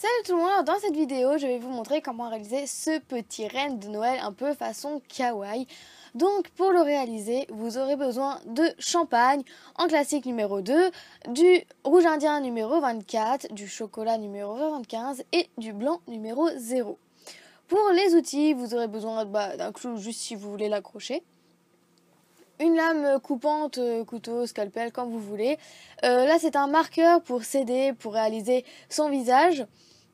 Salut tout le monde, dans cette vidéo je vais vous montrer comment réaliser ce petit renne de Noël un peu façon kawaii. Donc pour le réaliser vous aurez besoin de champagne en classique numéro 2, du rouge indien numéro 24, du chocolat numéro 75 et du blanc numéro 0. Pour les outils vous aurez besoin d'un clou juste si vous voulez l'accrocher. Une lame coupante, couteau, scalpel, comme vous voulez. Là, c'est un marqueur pour s'aider, pour réaliser son visage.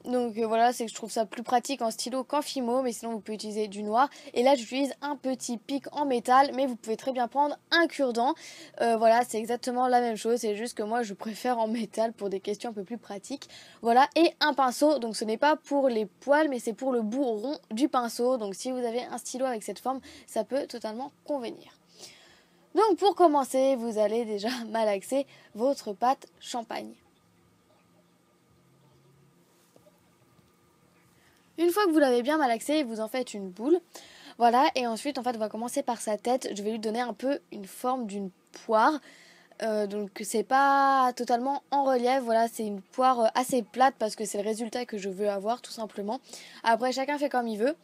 Donc voilà, c'est que je trouve ça plus pratique en stylo qu'en Fimo, mais sinon vous pouvez utiliser du noir. Et là, j'utilise un petit pic en métal, mais vous pouvez très bien prendre un cure-dent. Voilà, c'est exactement la même chose, c'est juste que moi, je préfère en métal pour des questions un peu plus pratiques. Voilà, et un pinceau, donc ce n'est pas pour les poils, mais c'est pour le bout rond du pinceau. Donc si vous avez un stylo avec cette forme, ça peut totalement convenir. Donc pour commencer, vous allez déjà malaxer votre pâte champagne. Une fois que vous l'avez bien malaxé, vous en faites une boule. Voilà, et ensuite en fait on va commencer par sa tête. Je vais lui donner un peu une forme d'une poire. Donc c'est pas totalement en relief, voilà, c'est une poire assez plate parce que c'est le résultat que je veux avoir tout simplement. Après chacun fait comme il veut.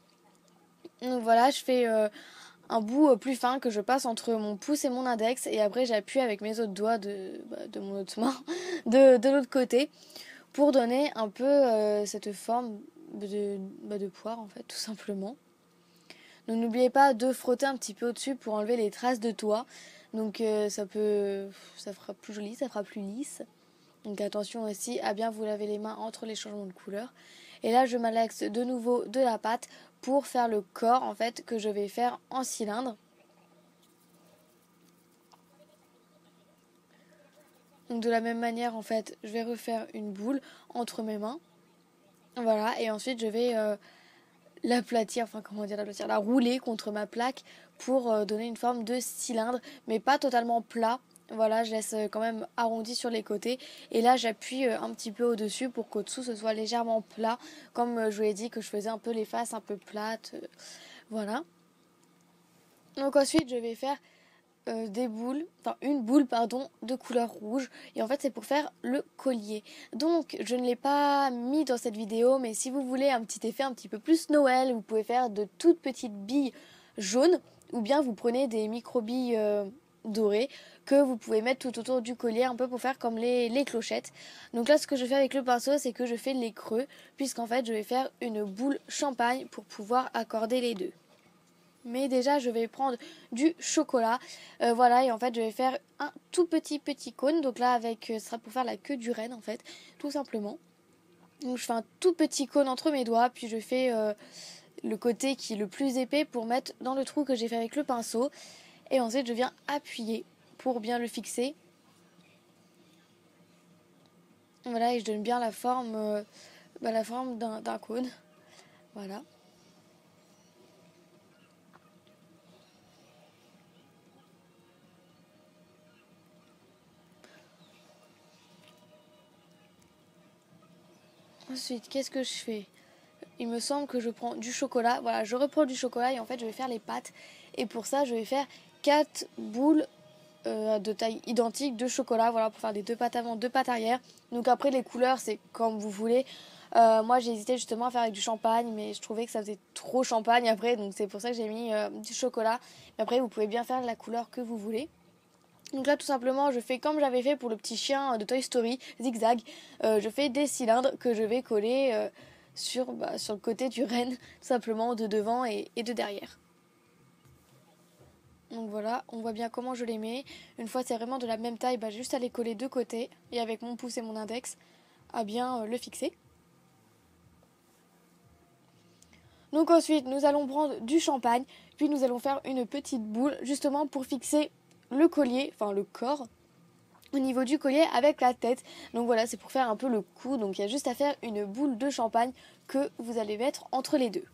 Donc voilà, je fais un bout plus fin que je passe entre mon pouce et mon index et après j'appuie avec mes autres doigts de mon autre main de l'autre côté pour donner un peu cette forme de poire en fait tout simplement. Donc n'oubliez pas de frotter un petit peu au-dessus pour enlever les traces de doigts. Donc ça fera plus joli, ça fera plus lisse. Donc attention aussi à bien vous laver les mains entre les changements de couleur. Et là je malaxe de nouveau de la pâte pour faire le corps en fait que je vais faire en cylindre. Donc de la même manière en fait je vais refaire une boule entre mes mains. Voilà, et ensuite je vais l'aplatir, enfin comment dire l'aplatir, la rouler contre ma plaque pour donner une forme de cylindre, mais pas totalement plat. Voilà, je laisse quand même arrondi sur les côtés. Et là, j'appuie un petit peu au-dessus pour qu'au-dessous, ce soit légèrement plat. Comme je vous ai dit que je faisais un peu les faces un peu plates. Voilà. Donc ensuite, je vais faire des boules, enfin une boule pardon, de couleur rouge. Et en fait, c'est pour faire le collier. Donc, je ne l'ai pas mis dans cette vidéo, mais si vous voulez un petit effet un petit peu plus Noël, vous pouvez faire de toutes petites billes jaunes. Ou bien vous prenez des micro-billes dorées que vous pouvez mettre tout autour du collier un peu pour faire comme les clochettes. Donc là ce que je fais avec le pinceau c'est que je fais les creux puisqu'en fait je vais faire une boule champagne pour pouvoir accorder les deux. Mais déjà je vais prendre du chocolat, voilà, et en fait je vais faire un tout petit cône. Donc là avec ce sera pour faire la queue du renne en fait, tout simplement. Donc je fais un tout petit cône entre mes doigts, puis je fais le côté qui est le plus épais pour mettre dans le trou que j'ai fait avec le pinceau. Et ensuite je viens appuyer pour bien le fixer. Voilà, et je donne bien la forme d'un cône. Voilà. Ensuite, qu'est-ce que je fais? Il me semble que je prends du chocolat. Voilà, je reprends du chocolat et en fait je vais faire les pâtes. Et pour ça je vais faire 4 boules de taille identique de chocolat, voilà, pour faire des 2 pâtes avant, 2 pâtes arrière. Donc après les couleurs c'est comme vous voulez. Moi j'ai hésité justement à faire avec du champagne, mais je trouvais que ça faisait trop champagne après, donc c'est pour ça que j'ai mis du chocolat. Mais après vous pouvez bien faire la couleur que vous voulez. Donc là tout simplement je fais comme j'avais fait pour le petit chien de Toy Story, zigzag. Je fais des cylindres que je vais coller sur le côté du renne, tout simplement de devant et de derrière. Donc voilà, on voit bien comment je les mets. Une fois c'est vraiment de la même taille, j'ai juste à les coller de côté et avec mon pouce et mon index à bien le fixer. Donc ensuite nous allons prendre du champagne, puis nous allons faire une petite boule justement pour fixer le collier, enfin le corps, au niveau du collier avec la tête. Donc voilà, c'est pour faire un peu le cou, donc il y a juste à faire une boule de champagne que vous allez mettre entre les deux.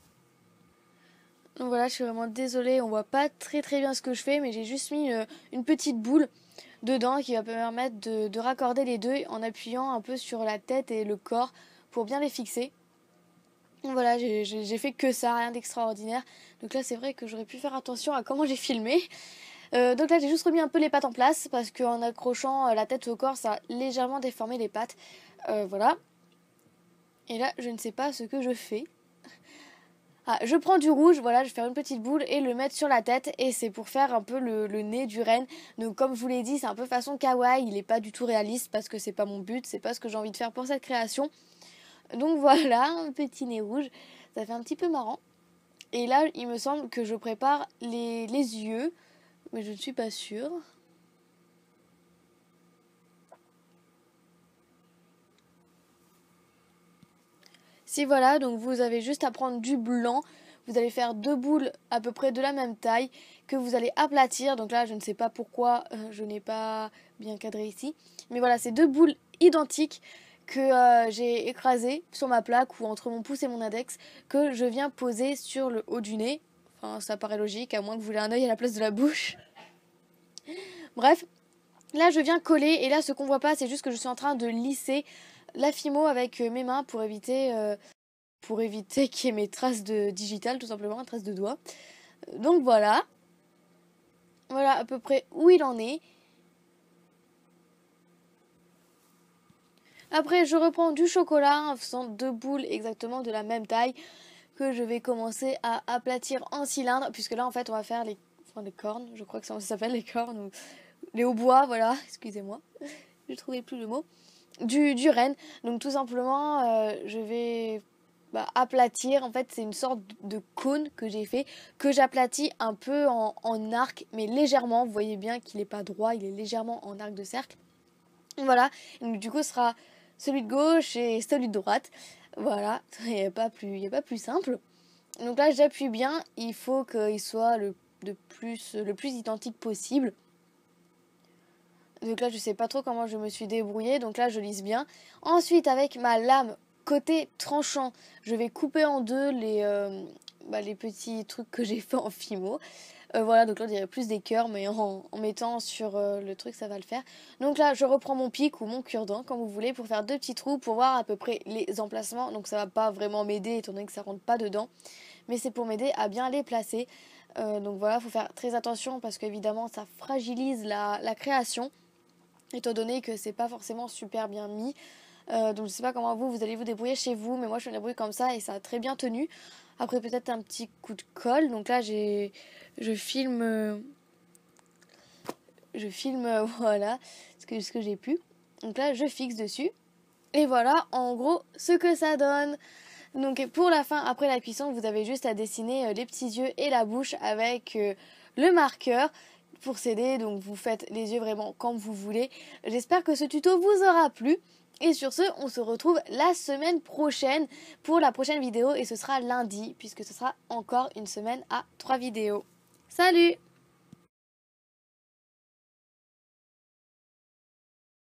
Donc voilà, je suis vraiment désolée, on voit pas très bien ce que je fais, mais j'ai juste mis une petite boule dedans qui va me permettre de raccorder les deux en appuyant un peu sur la tête et le corps pour bien les fixer. Donc voilà, j'ai fait que ça, rien d'extraordinaire. Donc là c'est vrai que j'aurais pu faire attention à comment j'ai filmé. Donc là j'ai juste remis un peu les pattes en place parce qu'en accrochant la tête au corps ça a légèrement déformé les pattes. Voilà. Et là, je ne sais pas ce que je fais. Ah, je prends du rouge, voilà, je vais faire une petite boule et le mettre sur la tête. Et c'est pour faire un peu le nez du renne. Donc comme je vous l'ai dit, c'est un peu façon kawaii. Il n'est pas du tout réaliste parce que c'est pas mon but. C'est pas ce que j'ai envie de faire pour cette création. Donc voilà, un petit nez rouge. Ça fait un petit peu marrant. Et là, il me semble que je prépare les yeux. Mais je ne suis pas sûre. Si voilà, donc vous avez juste à prendre du blanc. Vous allez faire 2 boules à peu près de la même taille que vous allez aplatir. Donc là, je ne sais pas pourquoi je n'ai pas bien cadré ici. Mais voilà, c'est 2 boules identiques que j'ai écrasées sur ma plaque ou entre mon pouce et mon index que je viens poser sur le haut du nez. Enfin, ça paraît logique, à moins que vous ayez un œil à la place de la bouche. Bref, là je viens coller et là ce qu'on voit pas, c'est juste que je suis en train de lisser la fimo avec mes mains pour éviter qu'il y ait mes traces de digital, tout simplement, traces de doigts. Donc voilà. Voilà à peu près où il en est. Après, je reprends du chocolat en faisant 2 boules exactement de la même taille que je vais commencer à aplatir en cylindre. Puisque là, en fait, on va faire les cornes. Je crois que ça s'appelle les cornes ou les hautbois, voilà. Excusez-moi. Je ne trouvais plus le mot. Du renne. Donc tout simplement, je vais aplatir. En fait, c'est une sorte de cône que j'ai fait, que j'aplatis un peu en arc, mais légèrement. Vous voyez bien qu'il n'est pas droit, il est légèrement en arc de cercle. Voilà. Donc, du coup, ce sera celui de gauche et celui de droite. Voilà. Il n'y a pas plus simple. Donc là, j'appuie bien. Il faut qu'il soit le plus identique possible. Donc là, je sais pas trop comment je me suis débrouillée. Donc là, je lisse bien. Ensuite, avec ma lame côté tranchant, je vais couper en deux les petits trucs que j'ai fait en fimo. Voilà, donc là, on dirait plus des cœurs, mais en mettant sur le truc, ça va le faire. Donc là, je reprends mon pic ou mon cure-dent, comme vous voulez, pour faire 2 petits trous, pour voir à peu près les emplacements. Donc ça va pas vraiment m'aider, étant donné que ça rentre pas dedans. Mais c'est pour m'aider à bien les placer. Donc voilà, il faut faire très attention, parce qu'évidemment, ça fragilise la création, étant donné que c'est pas forcément super bien mis. Donc je sais pas comment vous allez vous débrouiller chez vous, mais moi je me débrouille comme ça et ça a très bien tenu. Après peut-être un petit coup de colle. Donc là je filme voilà ce que j'ai pu. Donc là je fixe dessus et voilà en gros ce que ça donne. Donc pour la fin, après la cuisson, vous avez juste à dessiner les petits yeux et la bouche avec le marqueur pour s'aider. Donc vous faites les yeux vraiment comme vous voulez. J'espère que ce tuto vous aura plu. Et sur ce, on se retrouve la semaine prochaine pour la prochaine vidéo. Et ce sera lundi, puisque ce sera encore une semaine à 3 vidéos. Salut!